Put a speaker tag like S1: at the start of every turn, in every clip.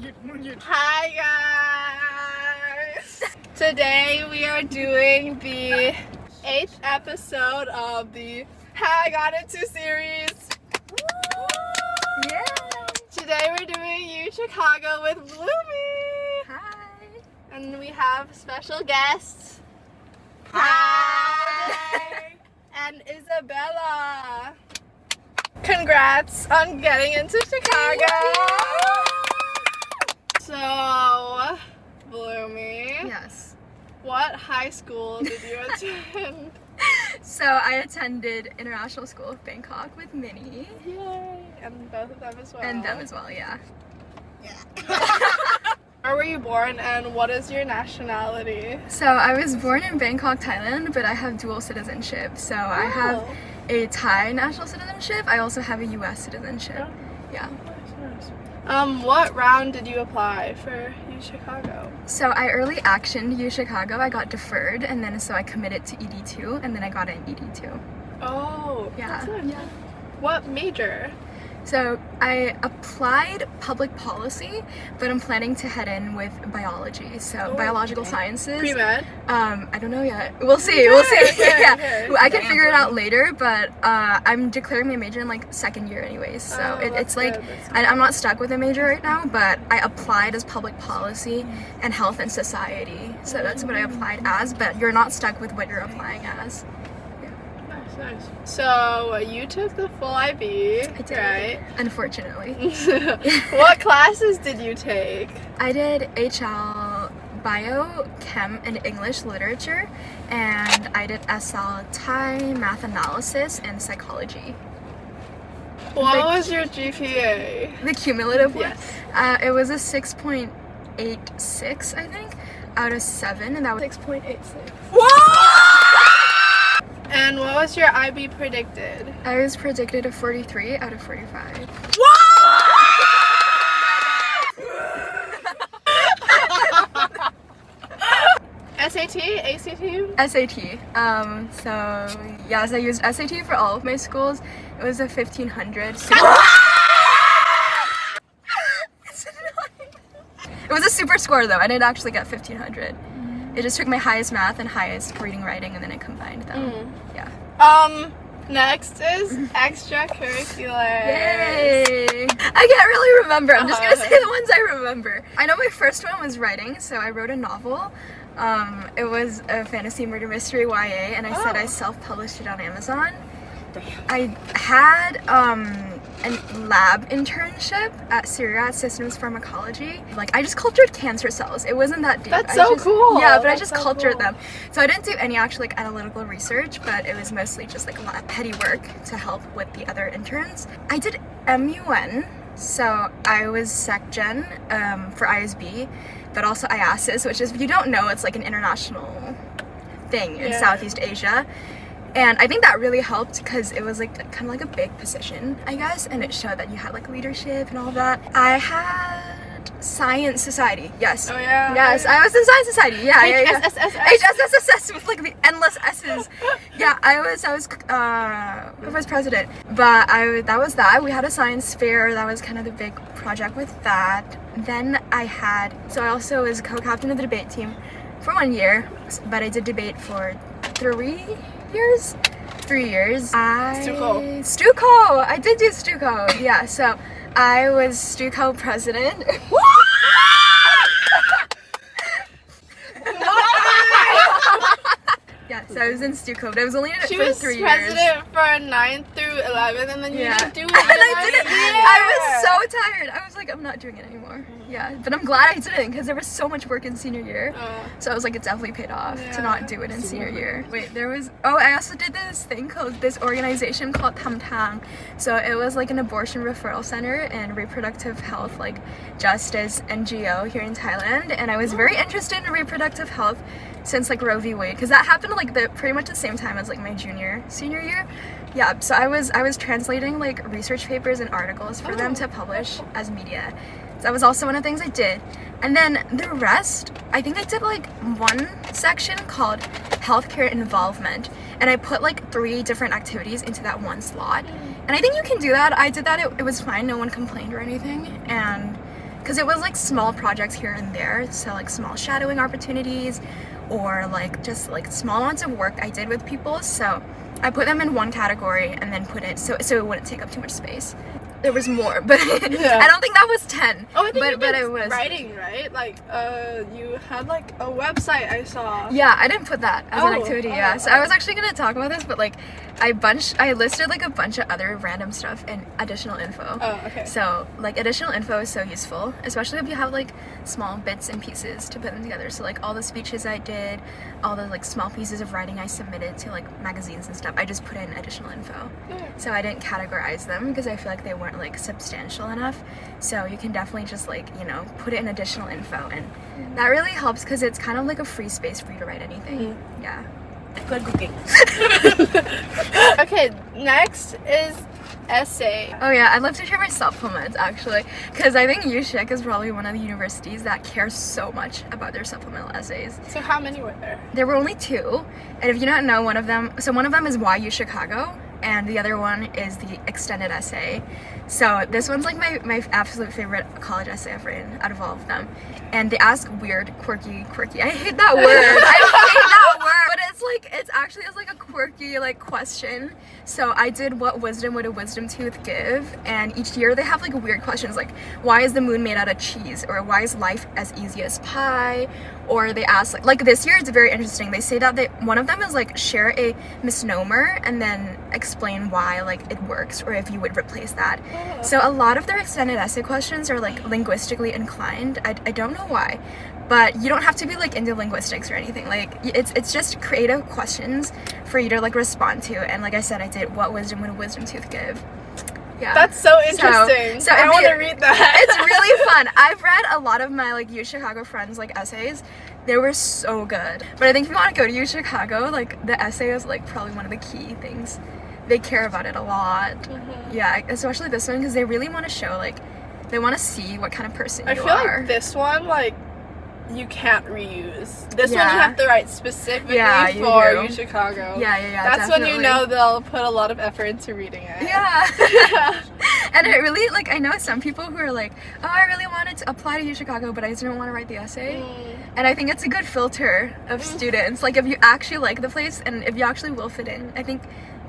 S1: Hi guys! Today we are doing the 8th episode of the How I Got Into series.
S2: Yeah.
S1: Today we're doing U Chicago with BLOOMY.
S2: Hi.
S1: And we have special guests.
S2: Hi.
S1: And Isabella. Congrats on getting into Chicago. So, BLOOMY.
S2: Yes.
S1: What high school did you attend?
S2: So I attended International School of Bangkok with Minnie.
S1: Yay! And both of them as well.
S2: And them as well, yeah.
S1: Where were you born and what is your nationality?
S2: So I was born in Bangkok, Thailand, but I have dual citizenship. So I have a Thai national citizenship. I also have a US citizenship. Yeah.
S1: What round did you apply for U Chicago?
S2: So I early actioned U Chicago. I got deferred, and then so I committed to ED2, and then I got an ED2.
S1: Oh,
S2: Yeah.
S1: that's good. What major?
S2: So I applied public policy, but I'm planning to head in with biology, so biological sciences.
S1: Pre-med?
S2: I don't know yet. We'll see. We'll see.
S1: Okay.
S2: I can figure it out later, but I'm declaring my major in like second year anyways, so it's like I'm not stuck with a major right now, but I applied as public policy and health and society, so that's what I applied as. But you're not stuck with what you're applying as.
S1: Nice. So you took the full IB,
S2: I did,
S1: right?
S2: Unfortunately.
S1: What classes did you take?
S2: I did HL Bio, Chem, and English Literature, and I did SL Thai, Math Analysis, and Psychology.
S1: What was your GPA?
S2: The cumulative one?
S1: Yes.
S2: It was a 6.86, I think, out of 7, and that was 6.86.
S1: Whoa! And what was your IB predicted?
S2: I was predicted a 43 out of 45.
S1: SAT? ACT?
S2: SAT. So yes, I used SAT for all of my schools. It was a 1500. It was a super score though. I didn't actually get 1500. It just took my highest math and highest reading writing and then it combined them. Yeah.
S1: Next is extracurricular.
S2: Yay! I can't really remember. I'm just gonna say the ones I remember. I know my first one was writing, so I wrote a novel. It was a fantasy murder mystery YA, and I said I self-published it on Amazon. I had a lab internship at Syria Systems Pharmacology. Like, I just cultured cancer cells. It wasn't that deep.
S1: That's so cool.
S2: Yeah, but I just cultured them. So I didn't do any actual like analytical research, but it was mostly just like a lot of petty work to help with the other interns. I did MUN, so I was SecGen for ISB, but also IASIS, which is, if you don't know, it's like an international thing in Southeast Asia. And I think that really helped because it was like kind of like a big position, I guess, and it showed that you had like leadership and all of that. I had Science Society, yes.
S1: Oh yeah.
S2: Yes, I was in Science Society, yeah.
S1: HSSS.
S2: with like the endless S's. Yeah, I was vice president. But that was that. We had a science fair, that was kind of the big project with that. Then I also was co-captain of the debate team for 1 year, but I did debate for 3 years. Stuco. I did do Stuco. Yeah, so I was Stuco president. Yeah, so I was in Stuco, but I was only in it for 3 years.
S1: She was president for 9th through 11th, and then you didn't do it.
S2: And I didn't. I was so tired. I was like, I'm not doing it anymore. Yeah, but I'm glad I didn't because there was so much work in senior year. So I was like, it definitely paid off to not do it in senior year. Wait, I also did this organization called Tham Thang. So it was like an abortion referral center and reproductive health, like justice NGO here in Thailand. And I was very interested in reproductive health since like Roe v. Wade, because that happened like pretty much the same time as like my senior year. Yeah, so I was translating like research papers and articles for them to publish as media. So that was also one of the things I did. And then the rest, I think I did like one section called healthcare involvement, and I put like 3 different activities into that one slot. And I think you can do that. I did that. It was fine. No one complained or anything. And because it was like small projects here and there, so like small shadowing opportunities or like just like small amounts of work I did with people. So I put them in one category and then put it so it wouldn't take up too much space. There was more, but
S1: Yeah.
S2: I don't think that was 10.
S1: Oh, I think you
S2: but
S1: did
S2: it was
S1: writing, right? Like, you had like a website I saw.
S2: Yeah, I didn't put that as an
S1: Oh,
S2: activity.
S1: oh,
S2: Yeah, so
S1: oh.
S2: I was actually gonna talk about this, but like I listed like a bunch of other random stuff and additional info.
S1: Oh, okay.
S2: So like additional info is so useful, especially if you have like small bits and pieces to put them together. So like all the speeches I did, all the like small pieces of writing I submitted to like magazines and stuff, I just put in additional info. So I didn't categorize them because I feel like they weren't like substantial enough. So you can definitely just like, you know, put it in additional info, and that really helps because it's kind of like a free space for you to write anything. Yeah.
S3: Good cooking.
S1: Okay, next is essay.
S2: Oh yeah, I'd love to share my supplements actually, because I think UChic is probably one of the universities that cares so much about their supplemental essays.
S1: So how many were there?
S2: There were only 2, and if you don't know, one of them is Why Chicago, and the other one is the extended essay. So this one's like my absolute favorite college essay I've written out of all of them. And they ask weird, quirky. I hate that word. I hate that word. But it's actually like a quirky like question. So I did what wisdom would a wisdom tooth give, and each year they have like weird questions like why is the moon made out of cheese, or why is life as easy as pie, or they ask like this year it's very interesting. They say that one of them is like share a misnomer and then explain why like it works, or if you would replace that. So a lot of their extended essay questions are like linguistically inclined. I don't know why, but you don't have to be like into linguistics or anything. Like it's just creative questions for you to like respond to. And like I said, I did what wisdom would a wisdom tooth give. Yeah.
S1: That's so interesting.
S2: So
S1: I
S2: if
S1: want to
S2: you-
S1: read that.
S2: It's really fun. I've read a lot of my like UChicago friends like essays. They were so good. But I think if you want to go to UChicago, like the essay is like probably one of the key things. They care about it a lot. Yeah, especially this one because they really want to show like they want to see what kind of person
S1: I
S2: you
S1: feel
S2: are.
S1: like this one, like, you can't reuse. This one
S2: Yeah.
S1: you have to write specifically
S2: Yeah, you
S1: for
S2: do.
S1: Chicago.
S2: Yeah,
S1: That's when you
S2: definitely.
S1: know they'll put a lot of effort into reading it.
S2: Yeah. And it really, like, I know some people who are like, oh, I really wanted to apply to UChicago, but I just don't want to write the essay. And I think it's a good filter of students. Like, if you actually like the place and if you actually will fit in, I think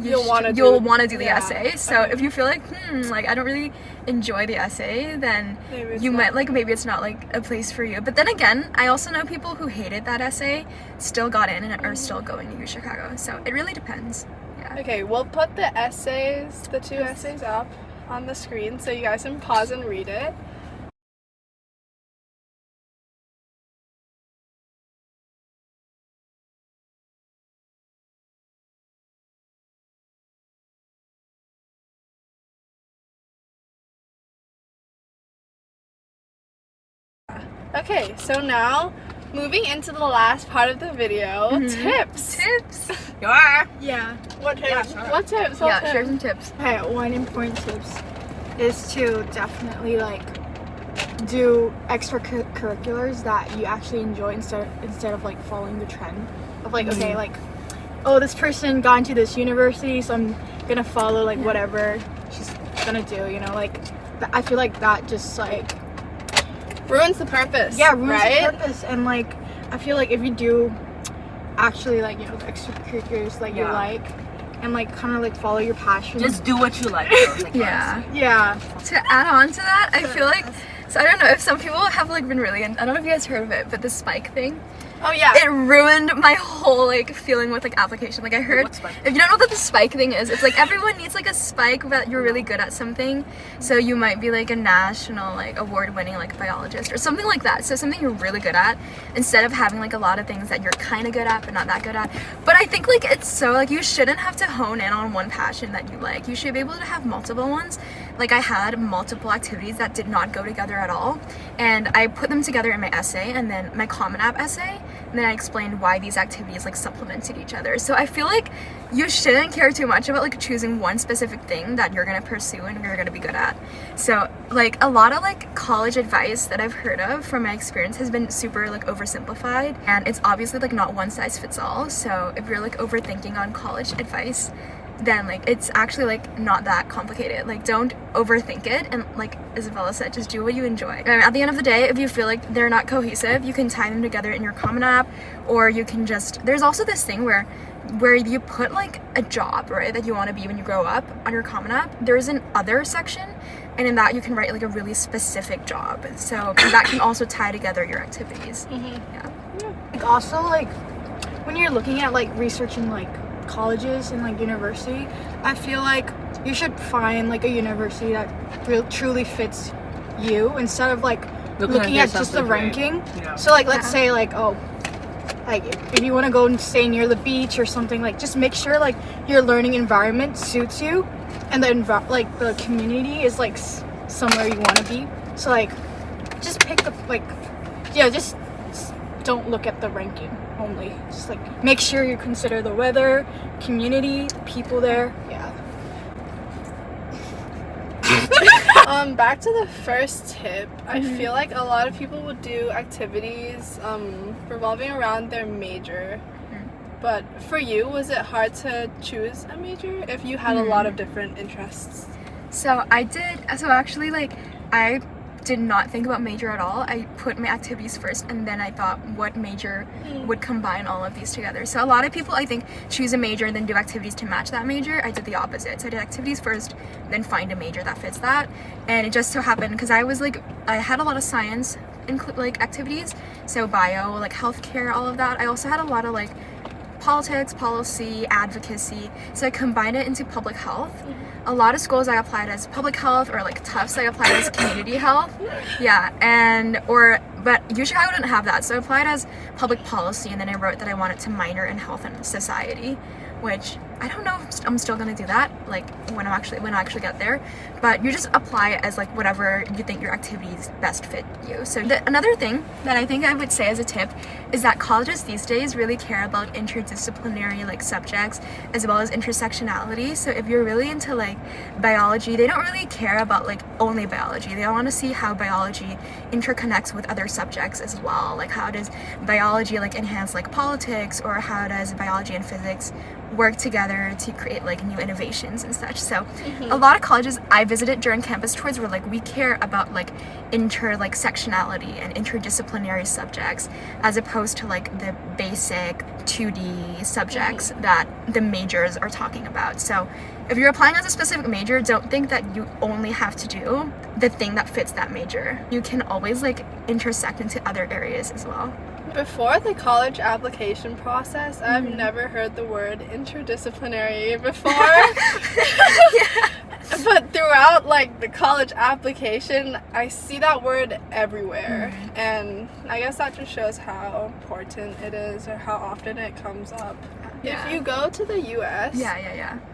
S2: you'll want to do the
S1: yeah.
S2: essay. So if you feel like, like, I don't really enjoy the essay, then
S1: Maybe it's
S2: you
S1: not.
S2: might, like, maybe it's not, like, a place for you. But then again, I also know people who hated that essay, still got in and are still going to UChicago. So it really depends. Yeah.
S1: Okay, we'll put the essays, the 2 essays up on the screen so you guys can pause and read it. Okay, so now moving into the last part of the video, tips.
S2: Tips.
S3: You are.
S4: Yeah.
S1: What tips?
S3: Yeah, sure.
S1: What tips?
S2: Yeah, share some tips.
S4: Okay, one important tips is to definitely like do extracurriculars that you actually enjoy instead of like following the trend of like okay like oh this person got into this university so I'm gonna follow like whatever she's gonna do, you know, like I feel like that just like
S1: Ruins the purpose.
S4: yeah ruins
S1: right?
S4: the purpose. And like I feel like if you do actually like, you know, the extracurriculars like you
S3: Yeah.
S4: like and like kind of like follow your passion.
S3: Just do what you like. Girls, like
S2: Yeah.
S4: yeah.
S2: To add on to that, I feel like, so I don't know if some people have like been really, I don't know if you guys heard of it, but the spike thing,
S1: Oh yeah.
S2: it ruined my whole like feeling with like application. Like I heard,
S3: What's spike?
S2: if you don't know what the spike thing is, it's like everyone needs like a spike that you're really good at something. So you might be like a national like award-winning like biologist or something like that. So something you're really good at instead of having like a lot of things that you're kind of good at but not that good at. But I think like it's so like you shouldn't have to hone in on one passion that you like. You should be able to have multiple ones. Like I had multiple activities that did not go together at all, and I put them together in my essay and then my Common App essay, and then I explained why these activities like supplemented each other. So I feel like you shouldn't care too much about like choosing one specific thing that you're gonna pursue and you're gonna be good at. So like a lot of like college advice that I've heard of from my experience has been super like oversimplified, and it's obviously like not one size fits all. So if you're like overthinking on college advice, then like it's actually like not that complicated. Like don't overthink it, and like Isabella said, just do what you enjoy. And at the end of the day, if you feel like they're not cohesive, you can tie them together in your Common App, or you can just, there's also this thing where you put like a job, right, that you want to be when you grow up on your Common App. There's an other section, and in that you can write like a really specific job, so that can also tie together your activities. Yeah.
S4: Like, also, like when you're looking at like researching like colleges and like university, I feel like you should find like a university that truly fits you, instead of like looking at just the ranking. So like let's say like, oh, like if you want to go and stay near the beach or something, like just make sure like your learning environment suits you, and the like the community is like somewhere you want to be. So like just pick the like, yeah, just don't look at the ranking only. Just like make sure you consider the weather, community, people there. Yeah.
S1: Back to the first tip, I feel like a lot of people would do activities revolving around their major. But for you, was it hard to choose a major if you had a lot of different interests?
S2: So I did not think about major at all. I put my activities first, and then I thought what major would combine all of these together. So a lot of people, I think, choose a major and then do activities to match that major. I did the opposite. So I did activities first, then find a major that fits that. And it just so happened, because I had a lot of science like activities, so bio, like healthcare, all of that. I also had a lot of like politics, policy, advocacy, so I combined it into public health. A lot of schools I applied as public health, or like Tufts I applied as community health. Yeah, but UChicago didn't have that, so I applied as public policy, and then I wrote that I wanted to minor in health and society, which I don't know if I'm still gonna do that, like when I actually get there, but you just apply it as like whatever you think your activities best fit you. So another thing that I think I would say as a tip is that colleges these days really care about interdisciplinary like subjects as well as intersectionality. So if you're really into like biology, they don't really care about like only biology. They want to see how biology interconnects with other subjects as well. Like how does biology like enhance like politics, or how does biology and physics work together to create like new innovations and such. So a lot of colleges I visited during campus tours were like, we care about like sectionality and interdisciplinary subjects, as opposed to like the basic 2D subjects that the majors are talking about. So if you're applying as a specific major, don't think that you only have to do the thing that fits that major. You can always like intersect into other areas as well.
S1: Before the college application process, I've never heard the word interdisciplinary before. But throughout like the college application, I see that word everywhere. And I guess that just shows how important it is, or how often it comes up.
S2: Yeah.
S1: If you go to the US,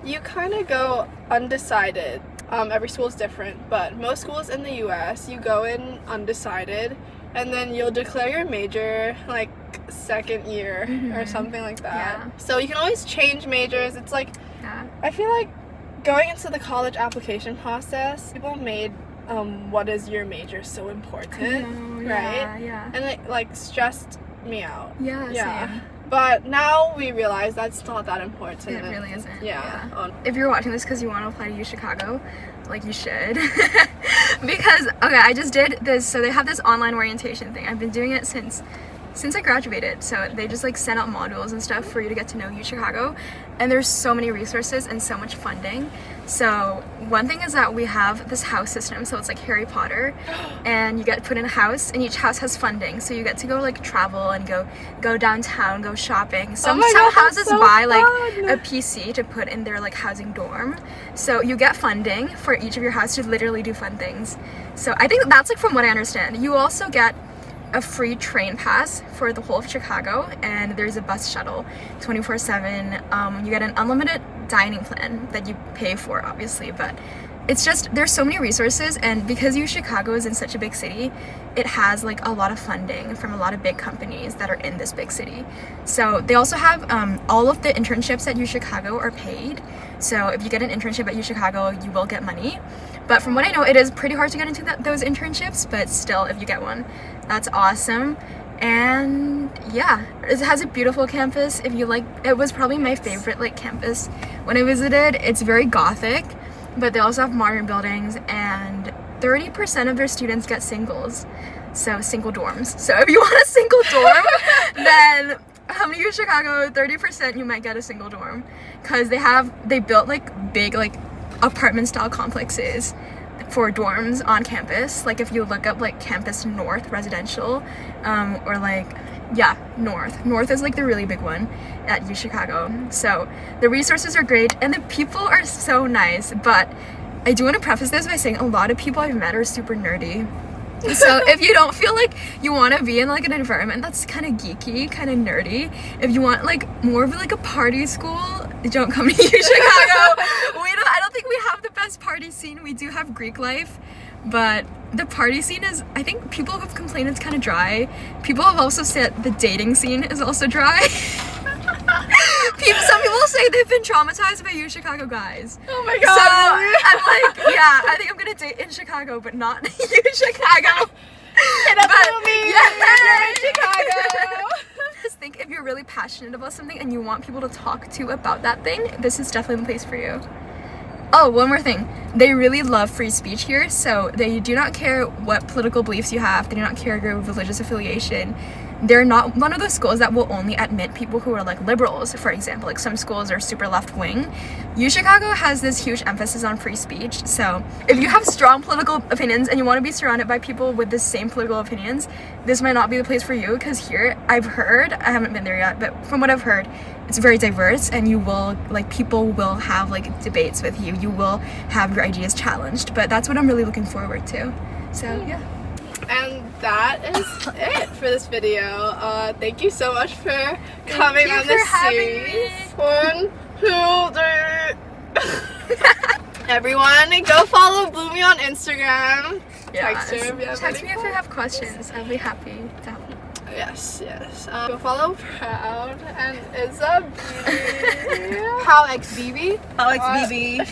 S1: you kind of go undecided. Every school is different, but most schools in the US, you go in undecided, and then you'll declare your major like second year or something like that. Yeah. So you can always change majors. It's like, I feel like going into the college application process, people made what is your major so important, right?
S2: Yeah.
S1: And it like stressed me out.
S2: Yeah. Same.
S1: But now we realize that's not that important.
S2: It really isn't.
S1: Yeah.
S2: If you're watching this because you want to apply to UChicago, like you should. Because, okay, I just did this, so they have this online orientation thing. I've been doing it since I graduated. So they just like send out modules and stuff for you to get to know UChicago. And there's so many resources and so much funding. So one thing is that we have this house system, so it's like Harry Potter, and you get put in a house, and each house has funding, so you get to go like travel and go downtown, go shopping. Some houses buy like a PC to put in their like housing dorm, so you get funding for each of your houses to literally do fun things. So I think that's like from what I understand. You also get a free train pass for the whole of Chicago, and there's a bus shuttle 24/7. You get an unlimited dining plan that you pay for, obviously, but it's just, there's so many resources, and because UChicago is in such a big city, it has like a lot of funding from a lot of big companies that are in this big city. So they also have all of the internships at UChicago are paid. So if you get an internship at UChicago, you will get money. But from what I know, it is pretty hard to get into those internships, but still, if you get one, that's awesome. And yeah, it has a beautiful campus. If you like, it was probably my favorite like campus when I visited. It's very gothic, but they also have modern buildings, and 30% of their students get singles, so single dorms. So if you want a single dorm, then come to UChicago. 30% you might get a single dorm, because they built like big like apartment style complexes for dorms on campus. Like if you look up like Campus North residential, or like North is like the really big one at UChicago. So the resources are great and the people are so nice, but I do want to preface this by saying a lot of people I've met are super nerdy. So if you don't feel like you want to be in like an environment that's kind of geeky, kind of nerdy, if you want like more of like a party school, don't come to UChicago. I don't think we have the best party scene. We do have Greek life, but the party scene is, I think people have complained it's kind of dry. People have also said the dating scene is also dry. Some people say they've been traumatized by UChicago guys.
S1: Oh my god.
S2: So I'm like, yeah, I think I'm gonna date in Chicago, but not UChicago.
S1: Hit up BLOOMY.
S2: Yeah,
S1: in Chicago.
S2: Just think, if you're really passionate about something and you want people to talk to about that thing, this is definitely the place for you. Oh, one more thing. They really love free speech here, so they do not care what political beliefs you have. They do not care your religious affiliation. They're not one of those schools that will only admit people who are like liberals, for example. Like some schools are super left-wing. UChicago has this huge emphasis on free speech, so if you have strong political opinions and you want to be surrounded by people with the same political opinions, this might not be the place for you, because here, I've heard, I haven't been there yet, but from what I've heard, it's very diverse, and you will, like, people will have like debates with you. You will have your ideas challenged, but that's what I'm really looking forward to. So yeah.
S1: And that is it for this video. Thank you so much for coming on this series. 1, 2, 3. Everyone, go follow BLOOMY on Instagram. Text her if you have
S2: Text me if you
S1: any
S2: have questions. I'll be happy to help.
S1: Yes. Go follow Proud and isabb.
S4: How XBB?
S3: Alex BB.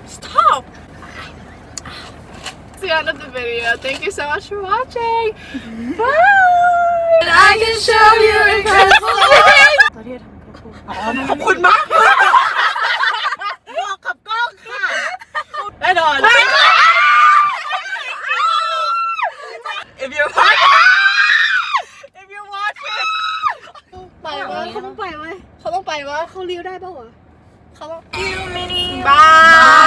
S1: Stop! It's the end of the video. Thank you so much for watching. Bye! And I can show you incredible things.
S3: ขอบคุณมากบอกกับกล้องค่ะแน่นอน If you're watching
S1: ไปวะเขาต้องไปวะเขาเลี้ยวได้ป่าวะเขาต้อง
S3: you mini
S1: บาย